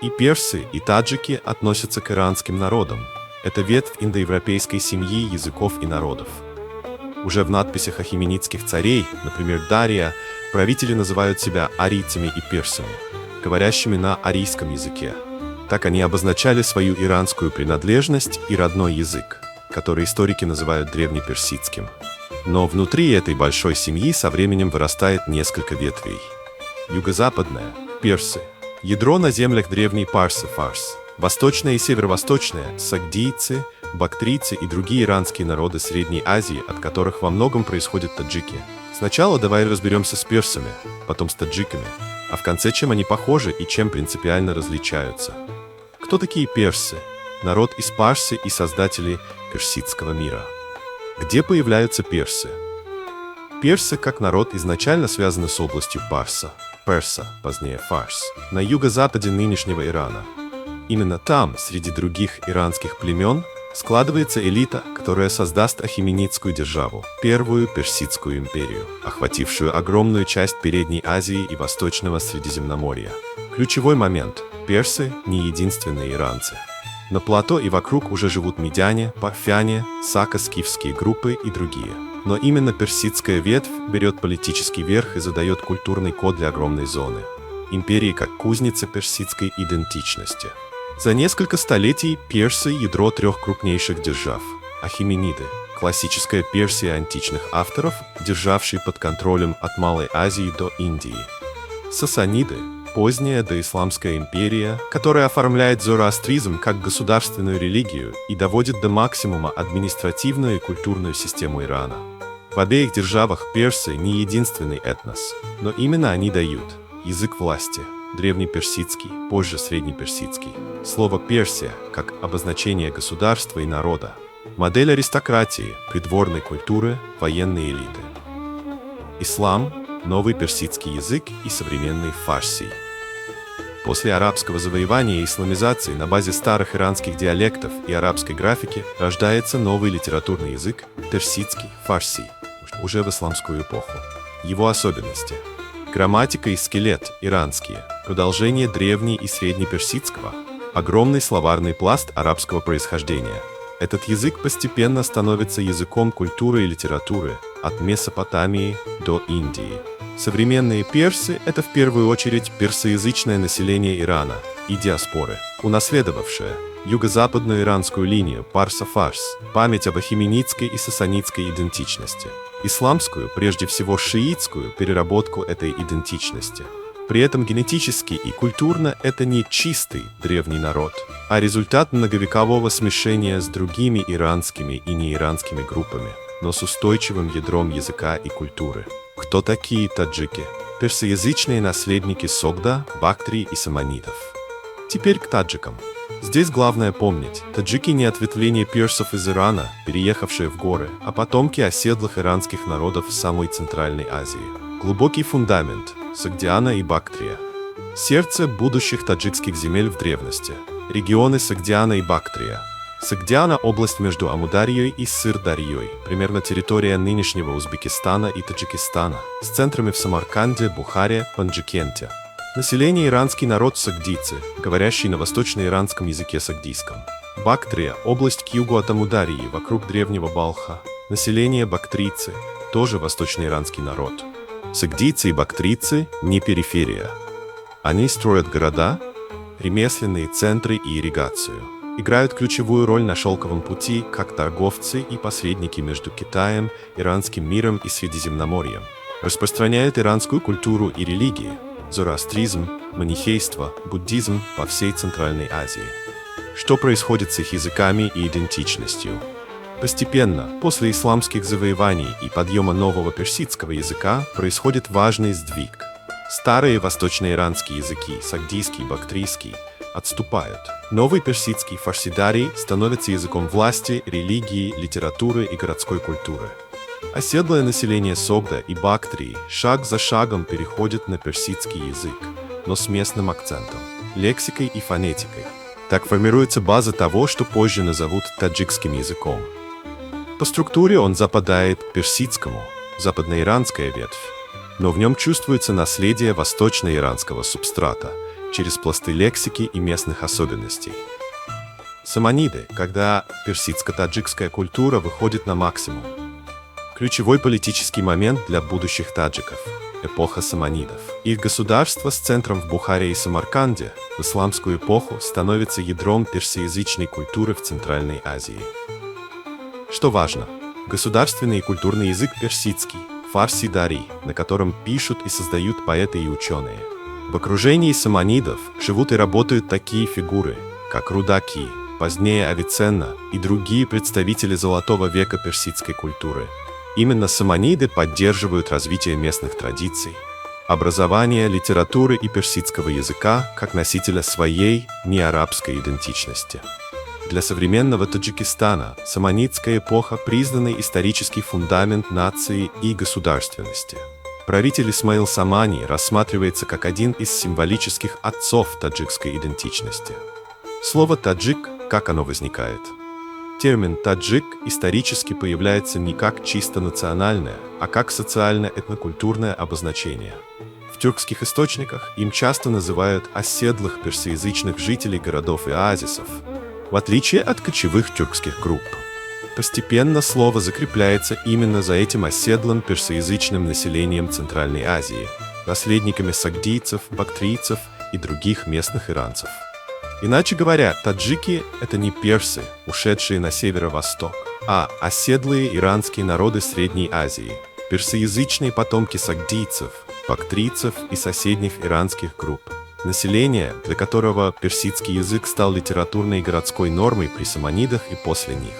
И персы, и таджики относятся к иранским народам. Это ветвь индоевропейской семьи языков и народов. Уже в надписях ахеменидских царей, например, Дария, правители называют себя арийцами и персами, говорящими на арийском языке. Так они обозначали свою иранскую принадлежность и родной язык, который историки называют древнеперсидским. Но внутри этой большой семьи со временем вырастает несколько ветвей. Юго-западная – персы. Ядро на землях древней Парсы – Фарс. Восточная и северо-восточная – сагдийцы, бактрийцы и другие иранские народы Средней Азии, от которых во многом происходят таджики. Сначала давай разберемся с персами, потом с таджиками, а в конце чем они похожи и чем принципиально различаются. Кто такие персы? Народ из Парсы и создатели персидского мира. Где появляются персы? Персы как народ изначально связаны с областью Парса, Перса, позднее Фарс, на юго-западе нынешнего Ирана. Именно там, среди других иранских племен, складывается элита, которая создаст Ахеменидскую державу, первую Персидскую империю, охватившую огромную часть Передней Азии и Восточного Средиземноморья. Ключевой момент – персы не единственные иранцы. На плато и вокруг уже живут медяне, парфяне, сако-скифские группы и другие. Но именно персидская ветвь берет политический верх и задает культурный код для огромной зоны. Империи как кузница персидской идентичности. За несколько столетий персы – ядро трех крупнейших держав. Ахемениды – классическая Персия античных авторов, державшие под контролем от Малой Азии до Индии. Сасаниды – поздняя доисламская империя, которая оформляет зороастризм как государственную религию и доводит до максимума административную и культурную систему Ирана. В обеих державах персы не единственный этнос, но именно они дают язык власти. Древнеперсидский, позже среднеперсидский. Слово «Персия» как обозначение государства и народа. Модель аристократии, придворной культуры, военной элиты. Ислам, новый персидский язык и современный фарси. После арабского завоевания и исламизации на базе старых иранских диалектов и арабской графики рождается новый литературный язык – персидский, фарси, уже в исламскую эпоху. Его особенности – грамматика и скелет – иранские, продолжение древней и среднеперсидского, огромный словарный пласт арабского происхождения. Этот язык постепенно становится языком культуры и литературы от Месопотамии до Индии. Современные персы – это в первую очередь персоязычное население Ирана и диаспоры, унаследовавшее юго-западную иранскую линию Парса-Фарс, память об ахеменидской и сасанидской идентичности, исламскую, прежде всего шиитскую, переработку этой идентичности. При этом генетически и культурно это не чистый древний народ, а результат многовекового смешения с другими иранскими и неиранскими группами, но с устойчивым ядром языка и культуры. Кто такие таджики? Персоязычные наследники Согда, Бактрии и Саманидов. Теперь к таджикам. Здесь главное помнить, таджики не ответвление персов из Ирана, переехавшие в горы, а потомки оседлых иранских народов самой Центральной Азии. Глубокий фундамент – Согдиана и Бактрия. Сердце будущих таджикских земель в древности. Регионы Согдиана и Бактрия. Согдиана – область между Амударьей и Сырдарьей, примерно территория нынешнего Узбекистана и Таджикистана, с центрами в Самарканде, Бухаре, Панджикенте. Население – иранский народ сагдийцы, говорящий на восточно-иранском языке сагдийском. Бактрия – область к югу от Амударьи, вокруг древнего Балха. Население – бактрийцы, тоже восточно-иранский народ. Сагдийцы и бактрийцы – не периферия. Они строят города, ремесленные центры и ирригацию. Играют ключевую роль на шелковом пути как торговцы и посредники между Китаем, иранским миром и Средиземноморьем. Распространяют иранскую культуру и религии. Зороастризм, манихейство, буддизм по всей Центральной Азии. Что происходит с их языками и идентичностью? Постепенно, после исламских завоеваний и подъема нового персидского языка, происходит важный сдвиг. Старые восточноиранские языки, сагдийский и бактрийский, отступают. Новый персидский фарсидарий становится языком власти, религии, литературы и городской культуры. Оседлое население Согда и Бактрии шаг за шагом переходит на персидский язык, но с местным акцентом, лексикой и фонетикой. Так формируется база того, что позже назовут таджикским языком. По структуре он западает к персидскому, западноиранская ветвь, но в нем чувствуется наследие восточноиранского субстрата, через пласты лексики и местных особенностей. Саманиды, когда персидско-таджикская культура выходит на максимум. Ключевой политический момент для будущих таджиков – эпоха саманидов. Их государство с центром в Бухаре и Самарканде в исламскую эпоху становится ядром персоязычной культуры в Центральной Азии. Что важно, государственный и культурный язык персидский, фарси-дари, на котором пишут и создают поэты и ученые. В окружении саманидов живут и работают такие фигуры, как Рудаки, позднее Авиценна и другие представители золотого века персидской культуры. Именно саманиды поддерживают развитие местных традиций, образование, литературы и персидского языка как носителя своей неарабской идентичности. Для современного Таджикистана саманидская эпоха – признанный исторический фундамент нации и государственности. Правитель Исмаил Самани рассматривается как один из символических отцов таджикской идентичности. Слово «таджик» – как оно возникает? Термин «таджик» исторически появляется не как чисто национальное, а как социально-этнокультурное обозначение. В тюркских источниках им часто называют оседлых персоязычных жителей городов и оазисов, в отличие от кочевых тюркских групп. Постепенно слово закрепляется именно за этим оседлым персоязычным населением Центральной Азии, наследниками сагдийцев, бактрийцев и других местных иранцев. Иначе говоря, таджики – это не персы, ушедшие на северо-восток, а оседлые иранские народы Средней Азии, персоязычные потомки сагдийцев, бактрийцев и соседних иранских групп. Население, для которого персидский язык стал литературной и городской нормой при саманидах и после них.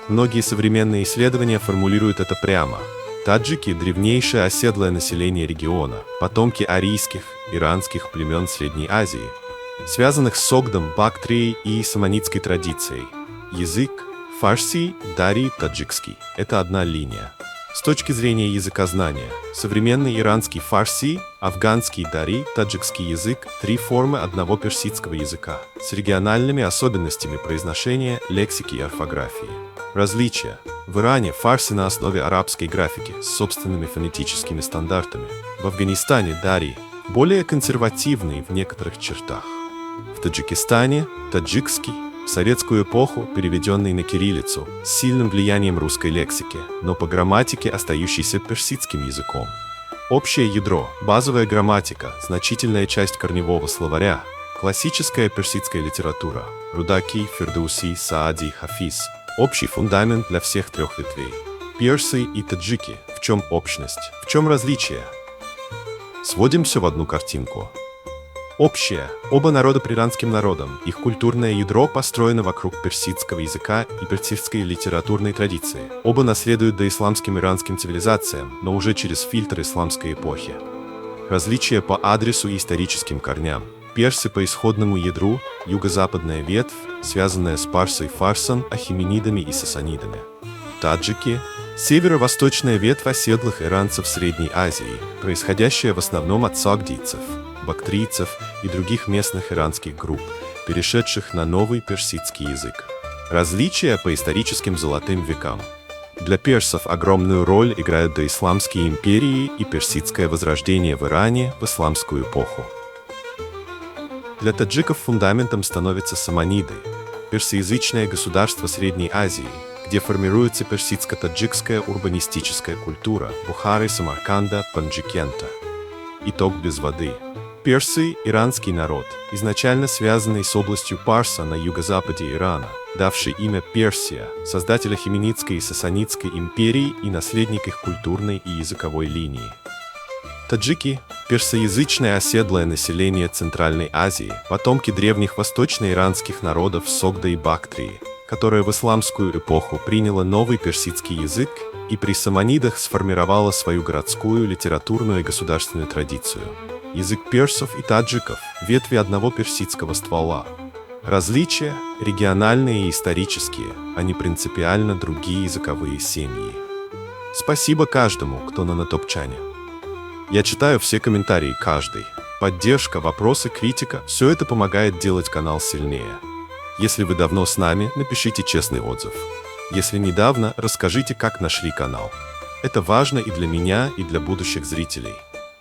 Многие современные исследования формулируют это прямо. Таджики – древнейшее оседлое население региона, потомки арийских, иранских племен Средней Азии, связанных с Согдом, Бактрией и саманидской традицией. Язык – фарси, дари, таджикский – это одна линия. С точки зрения языкознания, современный иранский фарси, афганский дари, таджикский язык – три формы одного персидского языка, с региональными особенностями произношения, лексики и орфографии. Различия. В Иране фарси на основе арабской графики с собственными фонетическими стандартами. В Афганистане дари более консервативный в некоторых чертах. В Таджикистане таджикский, в советскую эпоху переведенный на кириллицу, с сильным влиянием русской лексики, но по грамматике остающийся персидским языком. Общее ядро, базовая грамматика, значительная часть корневого словаря, классическая персидская литература, Рудаки, Фердауси, Саади, Хафиз, общий фундамент для всех трех ветвей. Персы и таджики, в чем общность, в чем различие? Сводим все в одну картинку. Общее. Оба народа приранским народам, их культурное ядро построено вокруг персидского языка и персидской литературной традиции. Оба наследуют доисламским иранским цивилизациям, но уже через фильтр исламской эпохи. Различия по адресу и историческим корням. Персы по исходному ядру, юго-западная ветвь, связанная с Парсой, Фарсом, ахименидами и сасанидами. Таджики – северо-восточная ветвь оседлых иранцев Средней Азии, происходящая в основном от сагдийцев, бактрийцев и других местных иранских групп, перешедших на новый персидский язык. Различия по историческим золотым векам. Для персов огромную роль играют доисламские империи и персидское возрождение в Иране в исламскую эпоху. Для таджиков фундаментом становятся саманиды, персоязычное государство Средней Азии, где формируется персидско-таджикская урбанистическая культура Бухары, Самарканда, Панджикента. Итог без воды. Персы – иранский народ, изначально связанный с областью Парса на юго-западе Ирана, давший имя Персия, создатель Ахименидской и Сасанидской империй и наследник их культурной и языковой линии. Таджики – персоязычное оседлое население Центральной Азии, потомки древних восточно-иранских народов Согда и Бактрии, которое в исламскую эпоху приняло новый персидский язык и при саманидах сформировало свою городскую, литературную и государственную традицию. Язык персов и таджиков – ветви одного персидского ствола. Различия – региональные и исторические, а не принципиально другие языковые семьи. Спасибо каждому, кто на топчане. Я читаю все комментарии каждый. Поддержка, вопросы, критика – все это помогает делать канал сильнее. Если вы давно с нами, напишите честный отзыв. Если недавно, расскажите, как нашли канал. Это важно и для меня, и для будущих зрителей.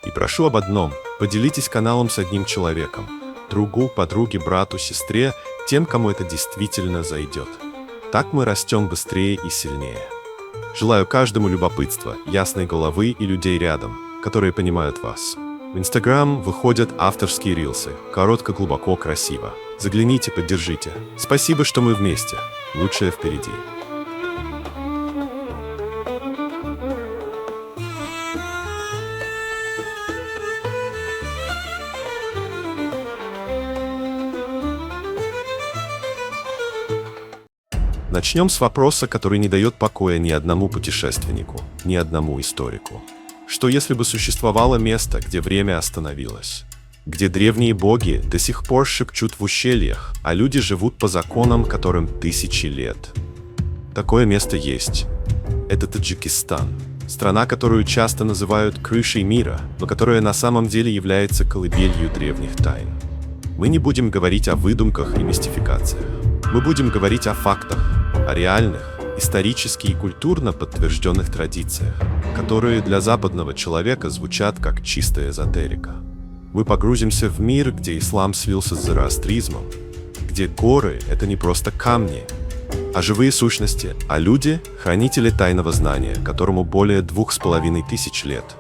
И прошу об одном – поделитесь каналом с одним человеком. другу, подруге, брату, сестре, тем, кому это действительно зайдет. Так мы растем быстрее и сильнее. Желаю каждому любопытства, ясной головы и людей рядом, которые понимают вас. В Instagram выходят авторские рилсы, коротко, глубоко, красиво. Загляните, поддержите. Спасибо, что мы вместе. Лучшее впереди. Начнем с вопроса, который не дает покоя ни одному путешественнику, ни одному историку. Что если бы существовало место, где время остановилось? Где древние боги до сих пор шепчут в ущельях, а люди живут по законам, которым тысячи лет? Такое место есть. Это Таджикистан. Страна, которую часто называют крышей мира, но которая на самом деле является колыбелью древних тайн. Мы не будем говорить о выдумках и мистификациях. Мы будем говорить о фактах, о реальных, исторически и культурно подтвержденных традициях, которые для западного человека звучат как чистая эзотерика. Мы погрузимся в мир, где ислам слился с зороастризмом, где горы — это не просто камни, а живые сущности, а люди — хранители тайного знания, которому более 2500 лет.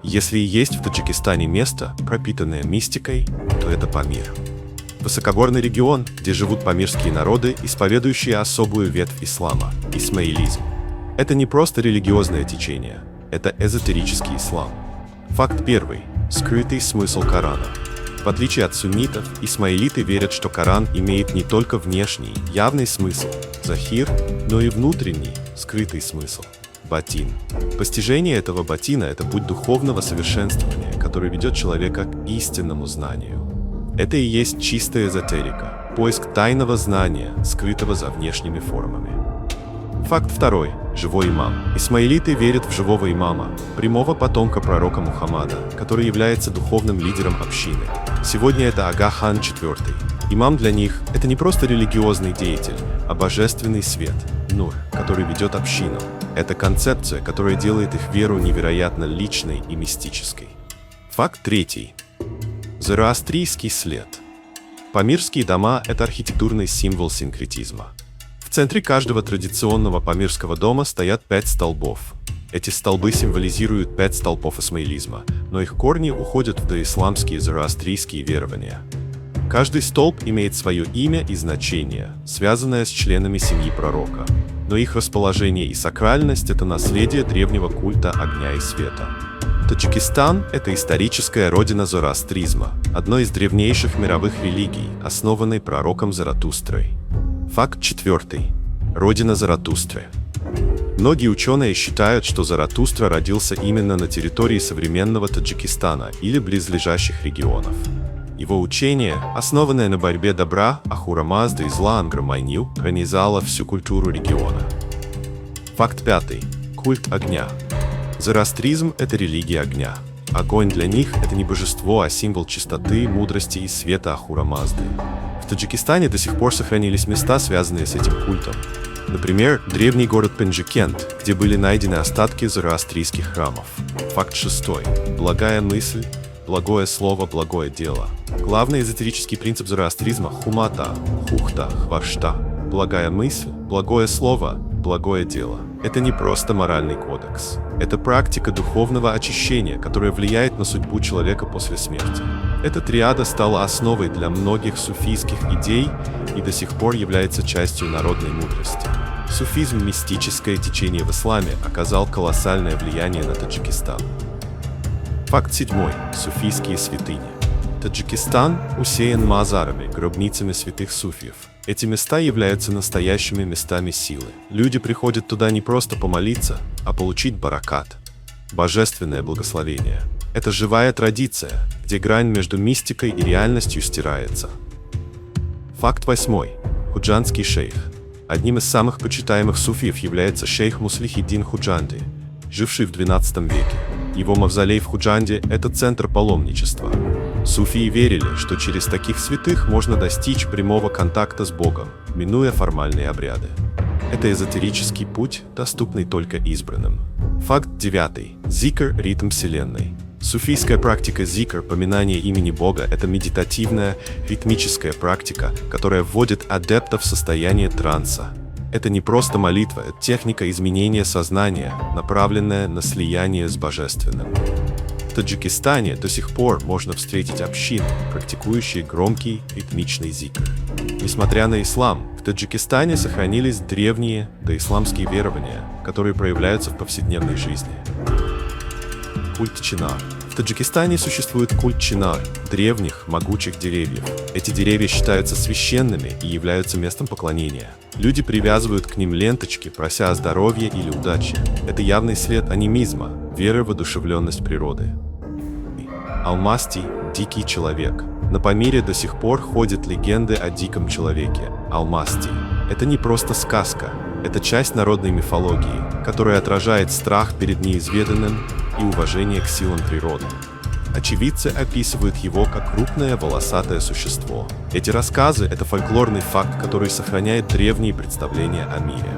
Если и есть в Таджикистане место, пропитанное мистикой, то это Памир. Высокогорный регион, где живут памирские народы, исповедующие особую ветвь ислама – исмаилизм. Это не просто религиозное течение, это эзотерический ислам. Факт первый – скрытый смысл Корана. В отличие от суннитов, исмаилиты верят, что Коран имеет не только внешний, явный смысл – захир, но и внутренний, скрытый смысл – батин. Постижение этого батина – это путь духовного совершенствования, который ведет человека к истинному знанию. Это и есть чистая эзотерика, поиск тайного знания, скрытого за внешними формами. Факт второй. Живой имам. Исмаилиты верят в живого имама, прямого потомка пророка Мухаммада, который является духовным лидером общины. Сегодня это Ага хан IV. Имам для них – это не просто религиозный деятель, а божественный свет, нур, который ведет общину. Это концепция, которая делает их веру невероятно личной и мистической. Факт третий. Зороастрийский след. Памирские дома – это архитектурный символ синкретизма. В центре каждого традиционного памирского дома стоят 5 столбов. Эти столбы символизируют 5 столпов исмаилизма, но их корни уходят в доисламские зороастрийские верования. Каждый столб имеет свое имя и значение, связанное с членами семьи пророка, но их расположение и сакральность – это наследие древнего культа огня и света. Таджикистан – это историческая родина зороастризма, одной из древнейших мировых религий, основанной пророком Заратустрой. Факт четвертый. Родина Заратустры. Многие ученые считают, что Заратустра родился именно на территории современного Таджикистана или близлежащих регионов. Его учение, основанное на борьбе добра, Ахура Мазда и зла Ангра-Майню, пронизало всю культуру региона. Факт пятый. Культ огня. Зороастризм – это религия огня. Огонь для них – это не божество, а символ чистоты, мудрости и света Ахура Мазды. В Таджикистане до сих пор сохранились места, связанные с этим культом. Например, древний город Пенджикент, где были найдены остатки зороастрийских храмов. Факт шестой. Благая мысль, благое слово, благое дело. Главный эзотерический принцип зороастризма – хумата, хухта, хваршта. Благая мысль, благое слово, благое дело. Это не просто моральный кодекс. Это практика духовного очищения, которая влияет на судьбу человека после смерти. Эта триада стала основой для многих суфийских идей и до сих пор является частью народной мудрости. Суфизм, мистическое течение в исламе, оказал колоссальное влияние на Таджикистан. Факт седьмой. Суфийские святыни. Таджикистан усеян мазарами, гробницами святых суфиев. Эти места являются настоящими местами силы. Люди приходят туда не просто помолиться, а получить баракат, божественное благословение. Это живая традиция, где грань между мистикой и реальностью стирается. Факт восьмой. Худжандский шейх. Одним из самых почитаемых суфиев является шейх Муслихиддин Худжанди, живший в XII веке. Его мавзолей в Худжанде – это центр паломничества. Суфии верили, что через таких святых можно достичь прямого контакта с Богом, минуя формальные обряды. Это эзотерический путь, доступный только избранным. Факт девятый. Зикр – ритм Вселенной. Суфийская практика зикр, поминание имени Бога, это медитативная, ритмическая практика, которая вводит адептов в состояние транса. Это не просто молитва, это техника изменения сознания, направленная на слияние с Божественным. В Таджикистане до сих пор можно встретить общины, практикующие громкий ритмичный зикр. Несмотря на ислам, в Таджикистане сохранились древние доисламские верования, которые проявляются в повседневной жизни. Культ чинар. В Таджикистане существует культ чинар, древних, могучих деревьев. Эти деревья считаются священными и являются местом поклонения. Люди привязывают к ним ленточки, прося о здоровье или удаче. Это явный след анимизма, веры в одушевленность природы. Алмасти – дикий человек. На Памире до сих пор ходят легенды о диком человеке – Алмасти. Это не просто сказка, это часть народной мифологии, которая отражает страх перед неизведанным и уважение к силам природы. Очевидцы описывают его как крупное волосатое существо. Эти рассказы – это фольклорный факт, который сохраняет древние представления о мире.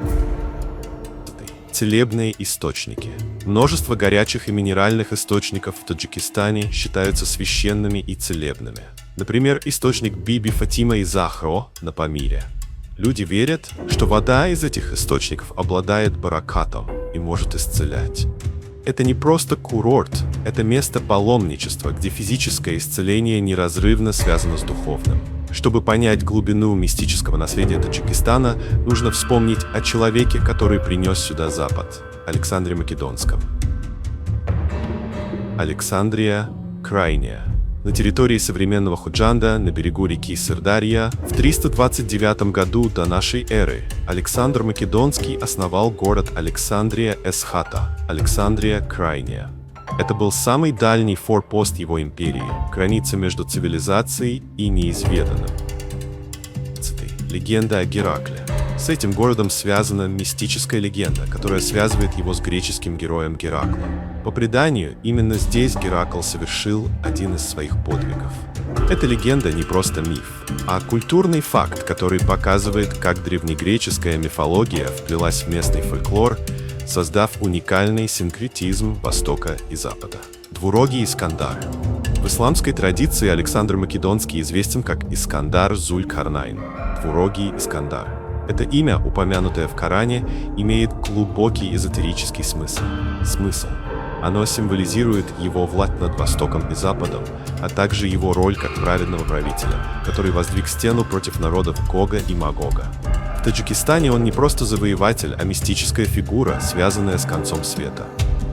Целебные источники. Множество горячих и минеральных источников в Таджикистане считаются священными и целебными. Например, источник Биби Фатима и Захро на Памире. Люди верят, что вода из этих источников обладает баракатом и может исцелять. Это не просто курорт, это место паломничества, где физическое исцеление неразрывно связано с духовным. Чтобы понять глубину мистического наследия Таджикистана, нужно вспомнить о человеке, который принес сюда Запад – Александре Македонском. Александрия Крайняя. На территории современного Худжанда, на берегу реки Сырдарья, в 329 году до нашей эры Александр Македонский основал город Александрия Эсхата, Александрия Крайняя. Это был самый дальний форпост его империи, граница между цивилизацией и неизведанным. Легенда о Геракле. С этим городом связана мистическая легенда, которая связывает его с греческим героем Гераклом. По преданию, именно здесь Геракл совершил один из своих подвигов. Эта легенда не просто миф, а культурный факт, который показывает, как древнегреческая мифология вплелась в местный фольклор, создав уникальный синкретизм Востока и Запада. Двурогий Искандар. В исламской традиции Александр Македонский известен как Искандар Зуль-Карнайн, Двурогий Искандар. Это имя, упомянутое в Коране, имеет глубокий эзотерический смысл. Оно символизирует его власть над Востоком и Западом, а также его роль как праведного правителя, который воздвиг стену против народов Гога и Магога. В Таджикистане он не просто завоеватель, а мистическая фигура, связанная с концом света.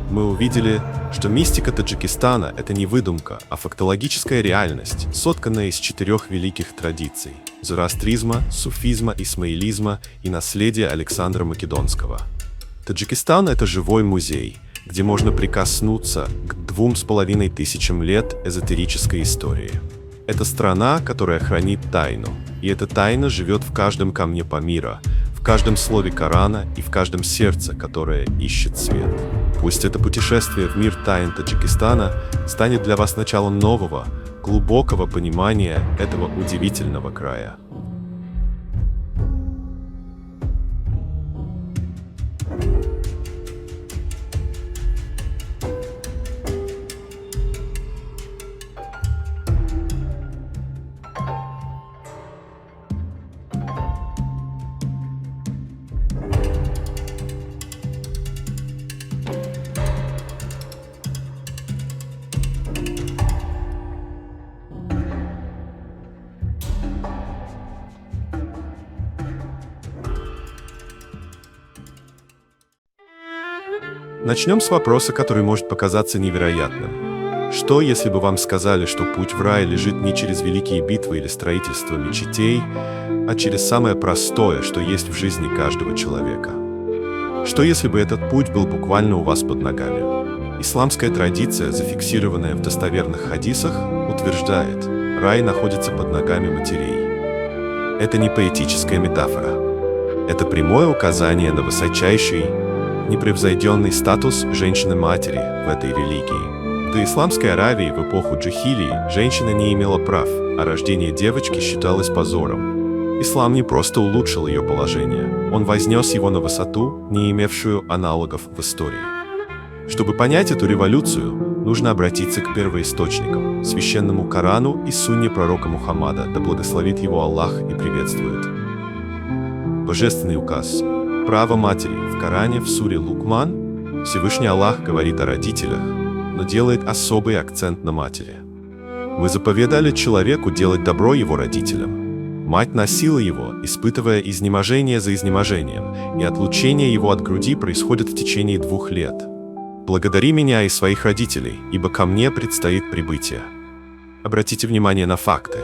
Мы увидели, что мистика Таджикистана – это не выдумка, а фактологическая реальность, сотканная из 4 великих традиций – зороастризма, суфизма, исмаилизма и наследия Александра Македонского. Таджикистан – это живой музей, где можно прикоснуться к 2500 лет эзотерической истории. Это страна, которая хранит тайну, и эта тайна живет в каждом камне Памира, в каждом слове Корана и в каждом сердце, которое ищет свет. Пусть это путешествие в мир тайн Таджикистана станет для вас началом нового, глубокого понимания этого удивительного края. Начнем с вопроса, который может показаться невероятным. Что, если бы вам сказали, что путь в рай лежит не через великие битвы или строительство мечетей, а через самое простое, что есть в жизни каждого человека? Что, если бы этот путь был буквально у вас под ногами? Исламская традиция, зафиксированная в достоверных хадисах, утверждает, рай находится под ногами матерей. Это не поэтическая метафора. Это прямое указание на высочайший, непревзойденный статус женщины-матери в этой религии. В доисламской Аравии в эпоху джахилии женщина не имела прав, а рождение девочки считалось позором. Ислам не просто улучшил ее положение, он вознес его на высоту, не имевшую аналогов в истории. Чтобы понять эту революцию, нужно обратиться к первоисточникам, священному Корану и сунне пророка Мухаммада, да благословит его Аллах и приветствует. Божественный указ. Право матери. В Коране, в суре Лукман, Всевышний Аллах говорит о родителях, но делает особый акцент на матери. Мы заповедали человеку делать добро его родителям. Мать носила его, испытывая изнеможение за изнеможением, и отлучение его от груди происходит в течение 2 лет. Благодари меня и своих родителей, ибо ко мне предстоит прибытие. Обратите внимание на факты.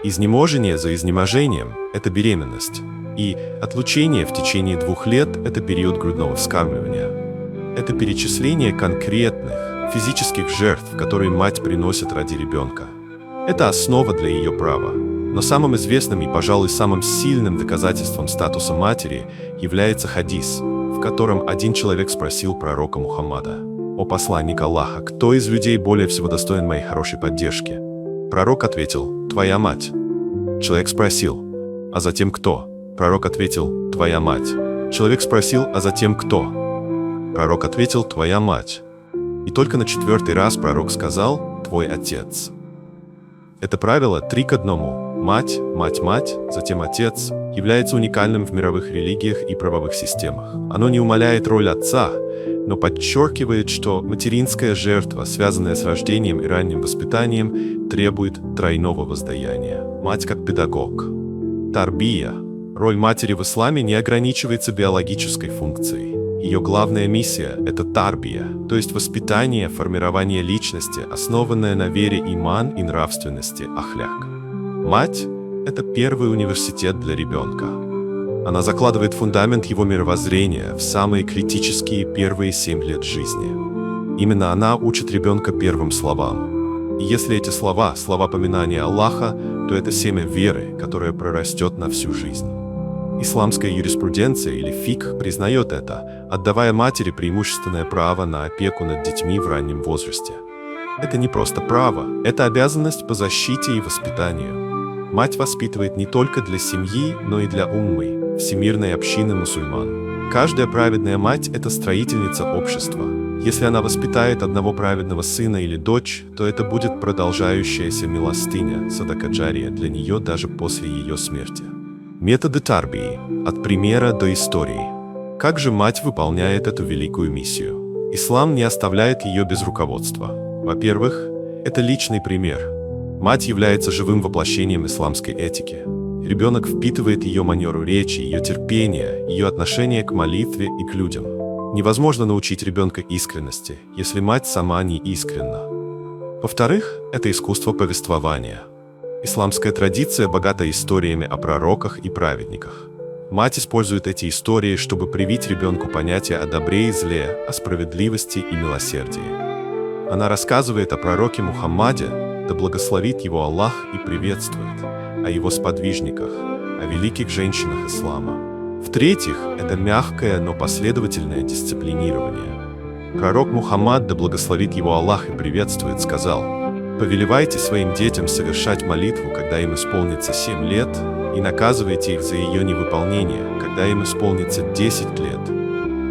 Изнеможение за изнеможением – это беременность, и отлучение в течение 2 лет – это период грудного вскармливания. Это перечисление конкретных физических жертв, которые мать приносит ради ребенка. Это основа для ее права. Но самым известным и, пожалуй, самым сильным доказательством статуса матери является хадис, в котором один человек спросил пророка Мухаммада: «О посланник Аллаха, кто из людей более всего достоин моей хорошей поддержки?» Пророк ответил: «Твоя мать». Человек спросил: «А затем кто?» Пророк ответил: «Твоя мать». Человек спросил: «А затем кто?» Пророк ответил: «Твоя мать». И только на 4-й раз пророк сказал: «Твой отец». Это правило 3 к 1. Мать, мать, мать, затем отец является уникальным в мировых религиях и правовых системах. Оно не умаляет роль отца, но подчеркивает, что материнская жертва, связанная с рождением и ранним воспитанием, требует тройного воздаяния. Мать как педагог. Тарбия. Роль матери в исламе не ограничивается биологической функцией. Ее главная миссия – это тарбия, то есть воспитание, формирование личности, основанное на вере иман и нравственности ахляк. Мать – это первый университет для ребенка. Она закладывает фундамент его мировоззрения в самые критические первые 7 лет жизни. Именно она учит ребенка первым словам. И если эти слова – слова поминания Аллаха, то это семя веры, которое прорастет на всю жизнь. Исламская юриспруденция или фикх признает это, отдавая матери преимущественное право на опеку над детьми в раннем возрасте. Это не просто право, это обязанность по защите и воспитанию. Мать воспитывает не только для семьи, но и для уммы, всемирной общины мусульман. Каждая праведная мать – это строительница общества. Если она воспитает одного праведного сына или дочь, то это будет продолжающаяся милостыня, садака джария для нее даже после ее смерти. Методы тарбии – от примера до истории. Как же мать выполняет эту великую миссию? Ислам не оставляет ее без руководства. Во-первых, это личный пример. Мать является живым воплощением исламской этики. Ребенок впитывает ее манеру речи, ее терпение, ее отношение к молитве и к людям. Невозможно научить ребенка искренности, если мать сама не искренна. Во-вторых, это искусство повествования. Исламская традиция богата историями о пророках и праведниках. Мать использует эти истории, чтобы привить ребенку понятие о добре и зле, о справедливости и милосердии. Она рассказывает о пророке Мухаммаде, да благословит его Аллах и приветствует, о его сподвижниках, о великих женщинах ислама. В-третьих, это мягкое, но последовательное дисциплинирование. Пророк Мухаммад, да благословит его Аллах и приветствует, сказал: «Повелевайте своим детям совершать молитву, когда им исполнится 7 лет, и наказывайте их за ее невыполнение, когда им исполнится 10 лет,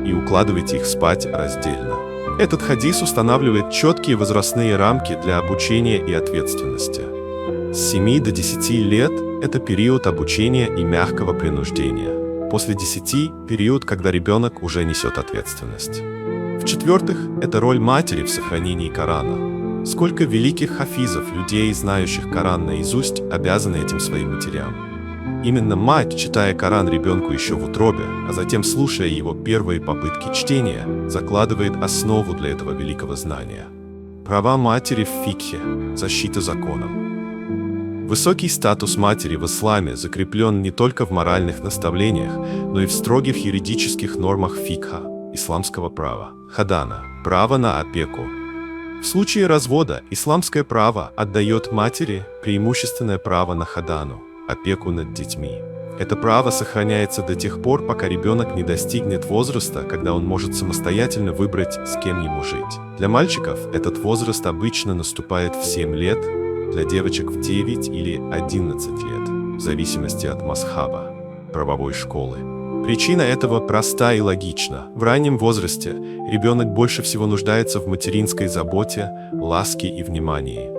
и укладывайте их спать раздельно». Этот хадис устанавливает четкие возрастные рамки для обучения и ответственности. С 7 до 10 лет – это период обучения и мягкого принуждения. После 10 – период, когда ребенок уже несет ответственность. В-четвертых, это роль матери в сохранении Корана. Сколько великих хафизов, людей, знающих Коран наизусть, обязаны этим своим матерям. Именно мать, читая Коран ребенку еще в утробе, а затем слушая его первые попытки чтения, закладывает основу для этого великого знания. Права матери в фикхе – защита законом. Высокий статус матери в исламе закреплен не только в моральных наставлениях, но и в строгих юридических нормах фикха, исламского права. Хадана – право на опеку. В случае развода исламское право отдает матери преимущественное право на хадану – опеку над детьми. Это право сохраняется до тех пор, пока ребенок не достигнет возраста, когда он может самостоятельно выбрать, с кем ему жить. Для мальчиков этот возраст обычно наступает в 7 лет, для девочек в 9 или 11 лет, в зависимости от мазхаба, правовой школы. Причина этого проста и логична. В раннем возрасте ребенок больше всего нуждается в материнской заботе, ласке и внимании.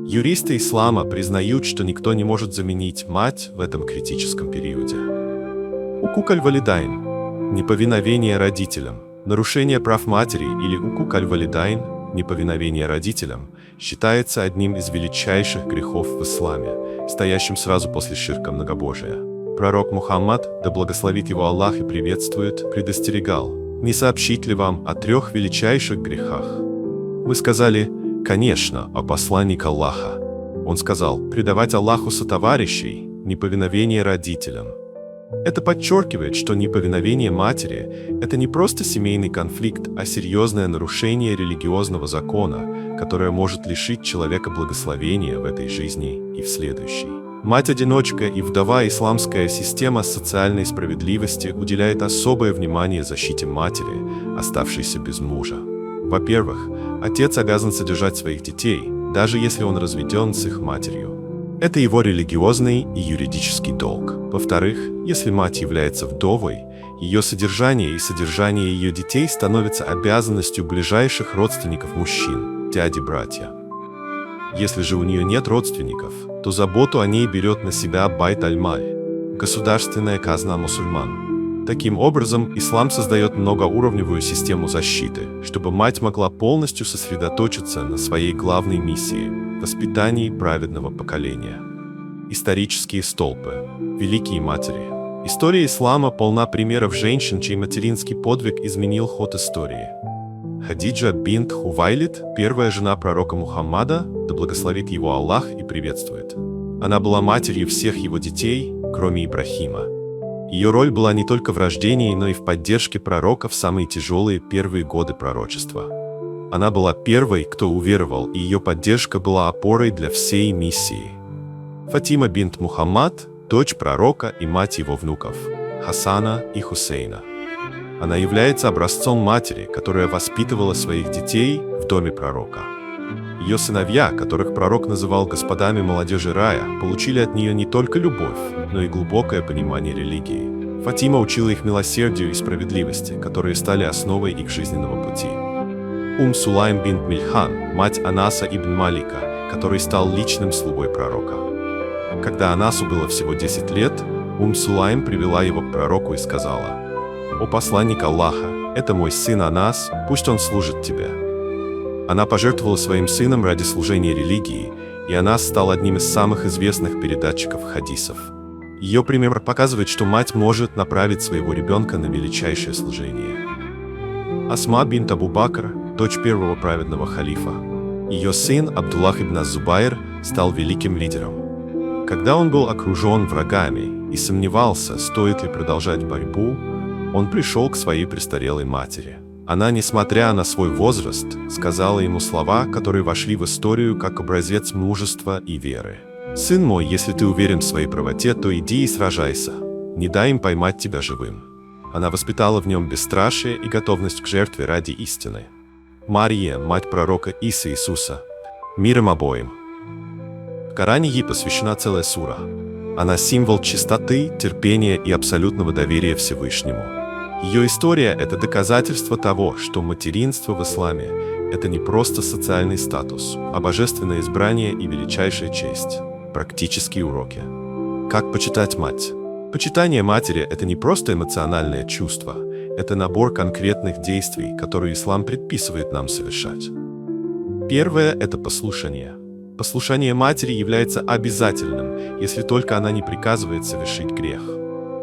Юристы ислама признают, что никто не может заменить мать в этом критическом периоде. Укук аль-валидайн – неповиновение родителям. Нарушение прав матери или укук аль-валидайн – неповиновение родителям считается одним из величайших грехов в исламе, стоящим сразу после ширка многобожия. Пророк Мухаммад, да благословит его Аллах и приветствует, предостерегал: «Не сообщить ли вам о 3 величайших грехах?» Мы сказали: «Конечно, о посланник Аллаха». Он сказал: «Предавать Аллаху сотоварищей, неповиновение родителям». Это подчеркивает, что неповиновение матери – это не просто семейный конфликт, а серьезное нарушение религиозного закона, которое может лишить человека благословения в этой жизни и в следующей. Мать-одиночка и вдова исламская система социальной справедливости уделяет особое внимание защите матери, оставшейся без мужа. Во-первых, отец обязан содержать своих детей, даже если он разведен с их матерью. Это его религиозный и юридический долг. Во-вторых, если мать является вдовой, ее содержание и содержание ее детей становится обязанностью ближайших родственников мужчин, дяди-братья. Если же у нее нет родственников, то заботу о ней берет на себя байт аль-маль, государственная казна мусульман. Таким образом, ислам создает многоуровневую систему защиты, чтобы мать могла полностью сосредоточиться на своей главной миссии – воспитании праведного поколения. Исторические столпы. Великие матери. История ислама полна примеров женщин, чей материнский подвиг изменил ход истории. Хадиджа бинт Хувайлид, первая жена пророка Мухаммада, да благословит его Аллах и приветствует. Она была матерью всех его детей, кроме Ибрахима. Ее роль была не только в рождении, но и в поддержке пророка в самые тяжелые первые годы пророчества. Она была первой, кто уверовал, и ее поддержка была опорой для всей миссии. Фатима бинт Мухаммад, дочь пророка и мать его внуков, Хасана и Хусейна. Она является образцом матери, которая воспитывала своих детей в доме пророка. Ее сыновья, которых пророк называл господами молодежи рая, получили от нее не только любовь, но и глубокое понимание религии. Фатима учила их милосердию и справедливости, которые стали основой их жизненного пути. Сулайм бинт Мильхан, мать Анаса ибн Малика, который стал личным слугой пророка. Когда Анасу было всего 10 лет, Сулайм привела его к пророку и сказала: «О посланник Аллаха, это мой сын Анас, пусть он служит тебе». Она пожертвовала своим сыном ради служения религии, и Анас стал одним из самых известных передатчиков хадисов. Ее пример показывает, что мать может направить своего ребенка на величайшее служение. Асма бинт Абу Бакр, дочь первого праведного халифа. Ее сын Абдуллах ибн Зубайр стал великим лидером. Когда он был окружен врагами и сомневался, стоит ли продолжать борьбу, он пришел к своей престарелой матери. Она, несмотря на свой возраст, сказала ему слова, которые вошли в историю как образец мужества и веры. «Сын мой, если ты уверен в своей правоте, то иди и сражайся. Не дай им поймать тебя живым». Она воспитала в нем бесстрашие и готовность к жертве ради истины. Мария, мать пророка Иса Иисуса. Мир им обоим. В Коране ей посвящена целая сура. Она символ чистоты, терпения и абсолютного доверия Всевышнему. Ее история – это доказательство того, что материнство в исламе – это не просто социальный статус, а божественное избрание и величайшая честь. Практические уроки. Как почитать мать? Почитание матери – это не просто эмоциональное чувство, это набор конкретных действий, которые ислам предписывает нам совершать. Первое – это послушание. Послушание матери является обязательным, если только она не приказывает совершить грех.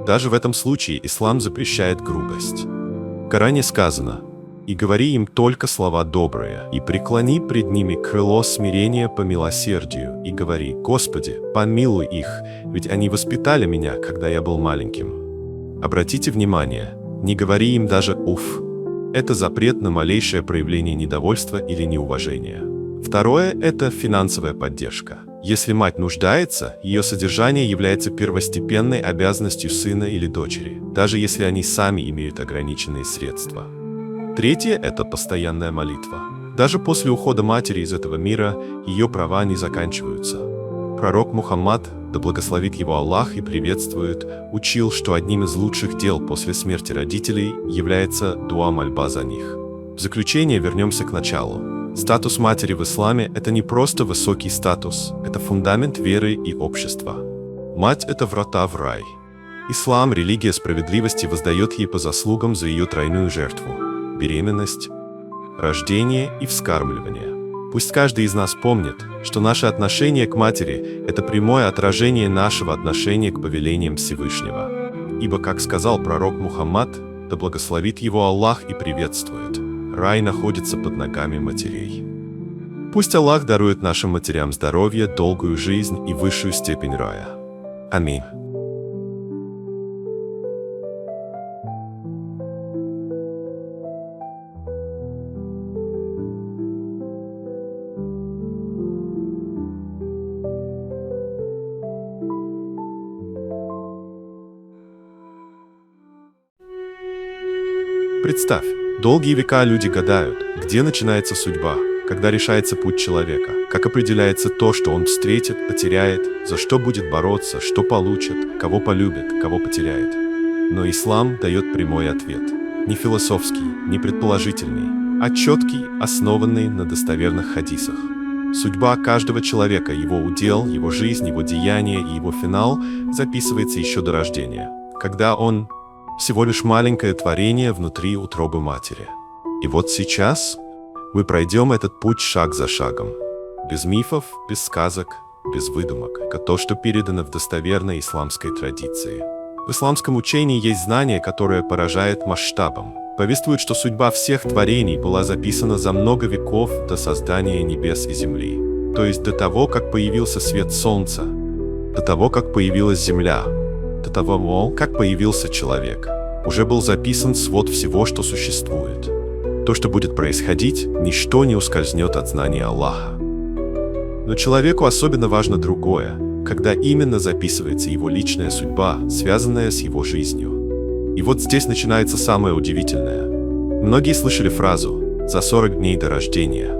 Даже в этом случае ислам запрещает грубость. В Коране сказано: «И говори им только слова добрые, и преклони пред ними крыло смирения по милосердию, и говори: Господи, помилуй их, ведь они воспитали меня, когда я был маленьким». Обратите внимание, не говори им даже «уф». Это запрет на малейшее проявление недовольства или неуважения. Второе – это финансовая поддержка. Если мать нуждается, ее содержание является первостепенной обязанностью сына или дочери, даже если они сами имеют ограниченные средства. Третье – это постоянная молитва. Даже после ухода матери из этого мира, ее права не заканчиваются. Пророк Мухаммад, да благословит его Аллах и приветствует, учил, что одним из лучших дел после смерти родителей является дуа мольба за них. В заключение вернемся к началу. Статус матери в исламе – это не просто высокий статус, это фундамент веры и общества. Мать – это врата в рай. Ислам, религия справедливости, воздает ей по заслугам за ее тройную жертву – беременность, рождение и вскармливание. Пусть каждый из нас помнит, что наше отношение к матери – это прямое отражение нашего отношения к повелениям Всевышнего. Ибо, как сказал пророк Мухаммад, да благословит его Аллах и приветствует, рай находится под ногами матерей. Пусть Аллах дарует нашим матерям здоровье, долгую жизнь и высшую степень рая. Аминь. Представь, долгие века люди гадают, где начинается судьба, когда решается путь человека, как определяется то, что он встретит, потеряет, за что будет бороться, что получит, кого полюбит, кого потеряет. Но ислам дает прямой ответ. Не философский, не предположительный, а четкий, основанный на достоверных хадисах. Судьба каждого человека, его удел, его жизнь, его деяния и его финал записывается еще до рождения, когда он всего лишь маленькое творение внутри утробы матери. И вот сейчас мы пройдем этот путь шаг за шагом. Без мифов, без сказок, без выдумок, как то, что передано в достоверной исламской традиции. В исламском учении есть знание, которое поражает масштабом. Повествует, что судьба всех творений была записана за много веков до создания небес и земли. То есть до того, как появился свет солнца, до того, как появилась земля, до того, мол, как появился человек, уже был записан свод всего, что существует. То, что будет происходить, ничто не ускользнет от знания Аллаха. Но человеку особенно важно другое, когда именно записывается его личная судьба, связанная с его жизнью. И вот здесь начинается самое удивительное. Многие слышали фразу «за 40 дней до рождения».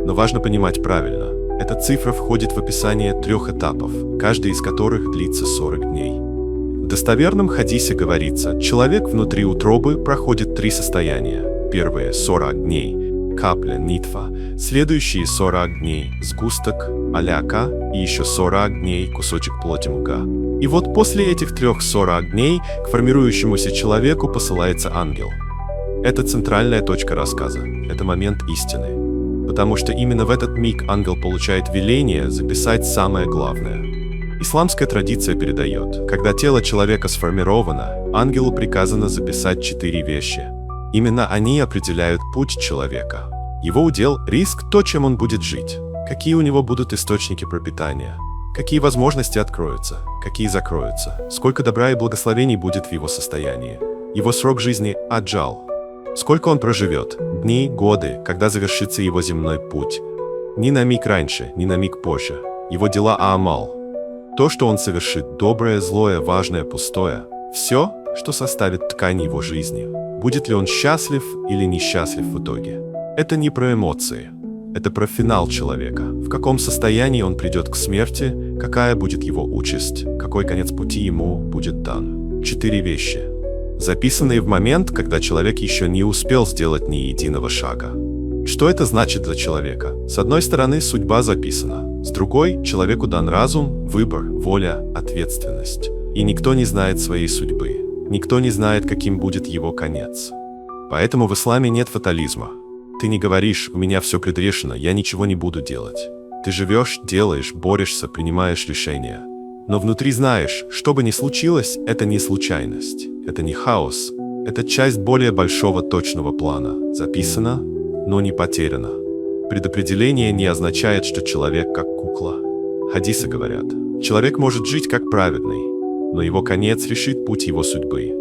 Но важно понимать правильно. Эта цифра входит в описание 3 этапов, каждый из которых длится 40 дней. В достоверном хадисе говорится, человек внутри утробы проходит 3 состояния. Первые 40 дней – капля, нитва, следующие 40 дней – сгусток, аляка, и еще 40 дней – кусочек плоти мука. И вот после этих 40 дней к формирующемуся человеку посылается ангел. Это центральная точка рассказа, это момент истины. Потому что именно в этот миг ангел получает веление записать самое главное. Исламская традиция передает, когда тело человека сформировано, ангелу приказано записать 4 вещи. Именно они определяют путь человека. Его удел – риск, то, чем он будет жить. Какие у него будут источники пропитания. Какие возможности откроются, какие закроются. Сколько добра и благословений будет в его состоянии. Его срок жизни – аджал. Сколько он проживет, дни, годы, когда завершится его земной путь. Ни на миг раньше, ни на миг позже. Его дела аамал. То, что он совершит, доброе, злое, важное, пустое. Все, что составит ткань его жизни. Будет ли он счастлив или несчастлив в итоге. Это не про эмоции. Это про финал человека. В каком состоянии он придет к смерти, какая будет его участь, какой конец пути ему будет дан. 4 вещи, записанные в момент, когда человек еще не успел сделать ни единого шага. Что это значит для человека? С одной стороны, судьба записана. С другой, человеку дан разум, выбор, воля, ответственность. И никто не знает своей судьбы. Никто не знает, каким будет его конец. Поэтому в исламе нет фатализма. Ты не говоришь «у меня все предрешено, я ничего не буду делать». Ты живешь, делаешь, борешься, принимаешь решения. Но внутри знаешь, что бы ни случилось, это не случайность, это не хаос. Это часть более большого точного плана. Записано, но не потеряно. Предопределение не означает, что человек как кукла. Хадисы говорят, человек может жить как праведный, но его конец решит путь его судьбы.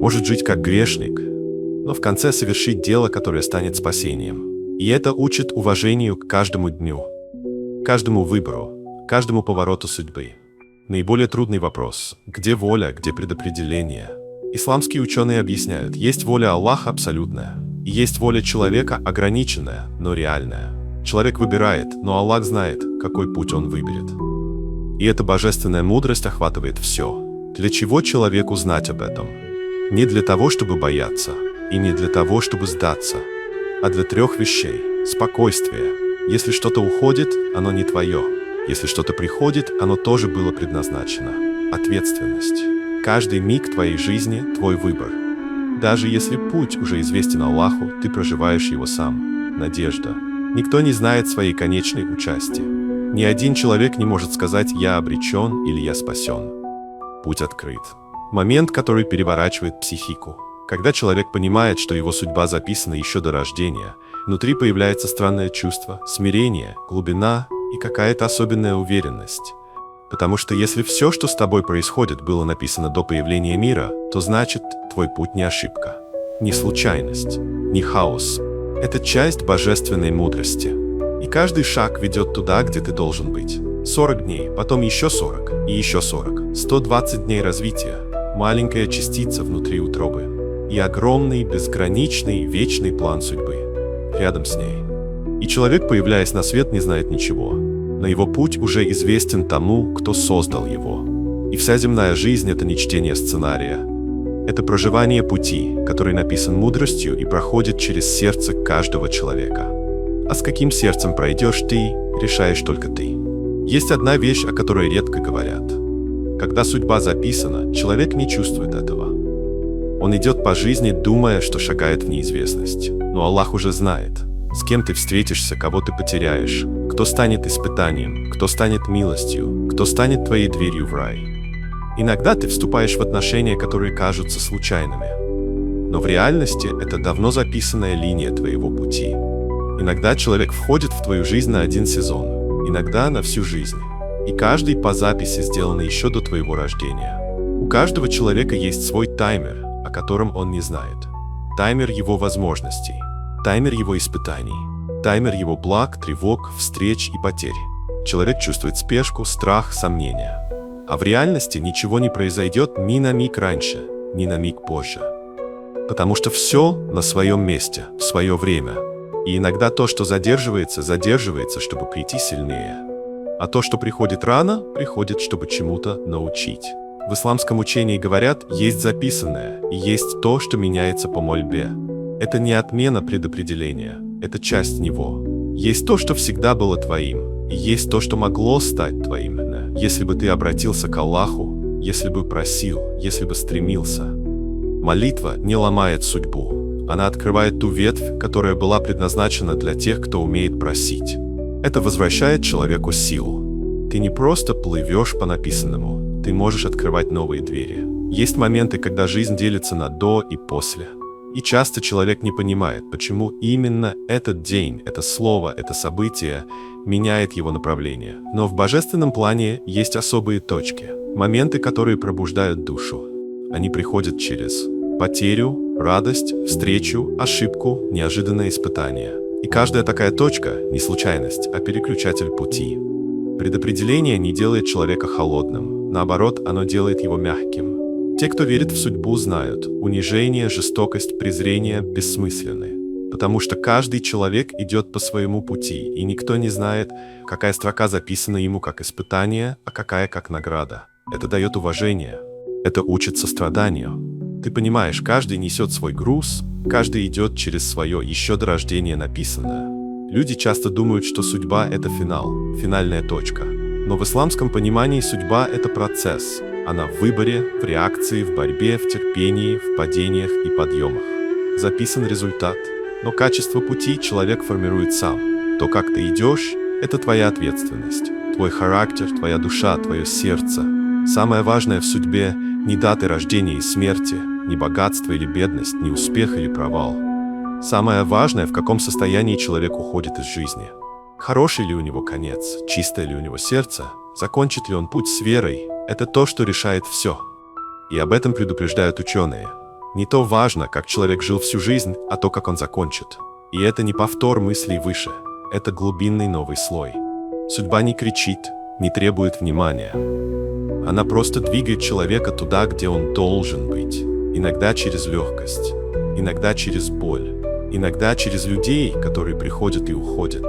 Может жить как грешник, но в конце совершить дело, которое станет спасением. И это учит уважению к каждому дню, каждому выбору, каждому повороту судьбы. Наиболее трудный вопрос – где воля, где предопределение? Исламские ученые объясняют, есть воля Аллаха абсолютная, и есть воля человека ограниченная, но реальная. Человек выбирает, но Аллах знает, какой путь он выберет. И эта божественная мудрость охватывает все. Для чего человеку знать об этом? Не для того, чтобы бояться, и не для того, чтобы сдаться, а для 3 вещей. Спокойствие. Если что-то уходит, оно не твое. Если что-то приходит, оно тоже было предназначено. Ответственность. Каждый миг твоей жизни – твой выбор. Даже если путь уже известен Аллаху, ты проживаешь его сам. Надежда. Никто не знает своей конечной участи. Ни один человек не может сказать «я обречен» или «я спасен». Путь открыт. Момент, который переворачивает психику. Когда человек понимает, что его судьба записана еще до рождения, внутри появляется странное чувство, смирение, глубина и какая-то особенная уверенность. Потому что если все, что с тобой происходит, было написано до появления мира, то значит, твой путь не ошибка, не случайность, не хаос. Это часть божественной мудрости. И каждый шаг ведет туда, где ты должен быть. 40 дней, потом еще 40, и еще 40. 120 дней развития. Маленькая частица внутри утробы. И огромный, безграничный, вечный план судьбы. Рядом с ней. И человек, появляясь на свет, не знает ничего. Но его путь уже известен тому, кто создал его. И вся земная жизнь — это не чтение сценария. Это проживание пути, который написан мудростью и проходит через сердце каждого человека. А с каким сердцем пройдешь ты, решаешь только ты. Есть одна вещь, о которой редко говорят. Когда судьба записана, человек не чувствует этого. Он идет по жизни, думая, что шагает в неизвестность. Но Аллах уже знает, с кем ты встретишься, кого ты потеряешь, кто станет испытанием, кто станет милостью, кто станет твоей дверью в рай. Иногда ты вступаешь в отношения, которые кажутся случайными. Но в реальности это давно записанная линия твоего пути. Иногда человек входит в твою жизнь на 1 сезон, иногда на всю жизнь. И каждый по записи сделан еще до твоего рождения. У каждого человека есть свой таймер, о котором он не знает. Таймер его возможностей, таймер его испытаний, таймер его благ, тревог, встреч и потерь. Человек чувствует спешку, страх, сомнения. А в реальности ничего не произойдет ни на миг раньше, ни на миг позже. Потому что все на своем месте, в свое время. И иногда то, что задерживается, чтобы прийти сильнее. А то, что приходит рано, приходит, чтобы чему-то научить. В исламском учении говорят, есть записанное, и есть то, что меняется по мольбе. Это не отмена предопределения, это часть него. Есть то, что всегда было твоим, и есть то, что могло стать твоим, если бы ты обратился к Аллаху, если бы просил, если бы стремился. Молитва не ломает судьбу. Она открывает ту ветвь, которая была предназначена для тех, кто умеет просить. Это возвращает человеку силу. Ты не просто плывешь по написанному, ты можешь открывать новые двери. Есть моменты, когда жизнь делится на до и после. И часто человек не понимает, почему именно этот день, это слово, это событие меняет его направление. Но в божественном плане есть особые точки, моменты, которые пробуждают душу. Они приходят через потерю, радость, встречу, ошибку, неожиданное испытание. И каждая такая точка – не случайность, а переключатель пути. Предопределение не делает человека холодным, наоборот, оно делает его мягким. Те, кто верит в судьбу, знают, унижение, жестокость, презрение бессмысленны. Потому что каждый человек идет по своему пути, и никто не знает, какая строка записана ему как испытание, а какая как награда. Это дает уважение. Это учит состраданию. Ты понимаешь, каждый несет свой груз, каждый идет через свое еще до рождения написанное. Люди часто думают, что судьба – это финал, финальная точка. Но в исламском понимании судьба – это процесс. Она в выборе, в реакции, в борьбе, в терпении, в падениях и подъемах. Записан результат, но качество пути человек формирует сам. То, как ты идешь – это твоя ответственность, твой характер, твоя душа, твое сердце. Самое важное в судьбе – не даты рождения и смерти, ни богатство или бедность, ни успех или провал. Самое важное, в каком состоянии человек уходит из жизни. Хороший ли у него конец, чистое ли у него сердце, закончит ли он путь с верой – это то, что решает все. И об этом предупреждают ученые. Не то важно, как человек жил всю жизнь, а то, как он закончит. И это не повтор мыслей выше, это глубинный новый слой. Судьба не кричит, не требует внимания. Она просто двигает человека туда, где он должен быть. Иногда через легкость, иногда через боль, иногда через людей, которые приходят и уходят.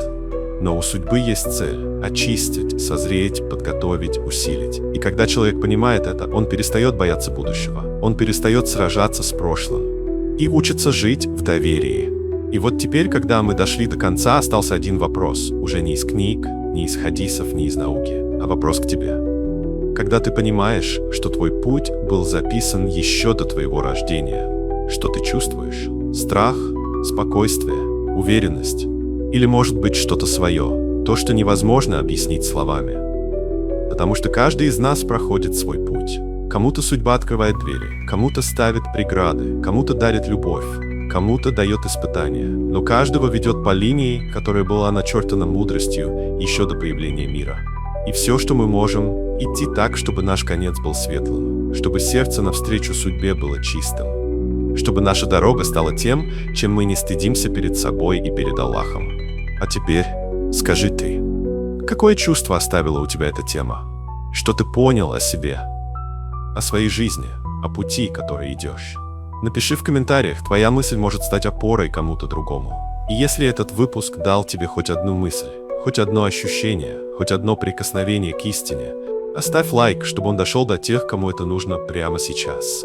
Но у судьбы есть цель – очистить, созреть, подготовить, усилить. И когда человек понимает это, он перестает бояться будущего. Он перестает сражаться с прошлым. И учится жить в доверии. И вот теперь, когда мы дошли до конца, остался один вопрос. Уже не из книг, не из хадисов, не из науки, а вопрос к тебе. Когда ты понимаешь, что твой путь был записан еще до твоего рождения, что ты чувствуешь? Страх, спокойствие, уверенность? Или, может быть, что-то свое, то, что невозможно объяснить словами? Потому что каждый из нас проходит свой путь. Кому-то судьба открывает двери, кому-то ставит преграды, кому-то дарит любовь, кому-то дает испытания. Но каждого ведет по линии, которая была начертана мудростью еще до появления мира. И все, что мы можем, идти так, чтобы наш конец был светлым, чтобы сердце навстречу судьбе было чистым, чтобы наша дорога стала тем, чем мы не стыдимся перед собой и перед Аллахом. А теперь скажи ты, какое чувство оставила у тебя эта тема? Что ты понял о себе, о своей жизни, о пути, который идешь? Напиши в комментариях, твоя мысль может стать опорой кому-то другому. И если этот выпуск дал тебе хоть одну мысль, хоть одно ощущение, хоть одно прикосновение к истине, оставь лайк, чтобы он дошел до тех, кому это нужно прямо сейчас.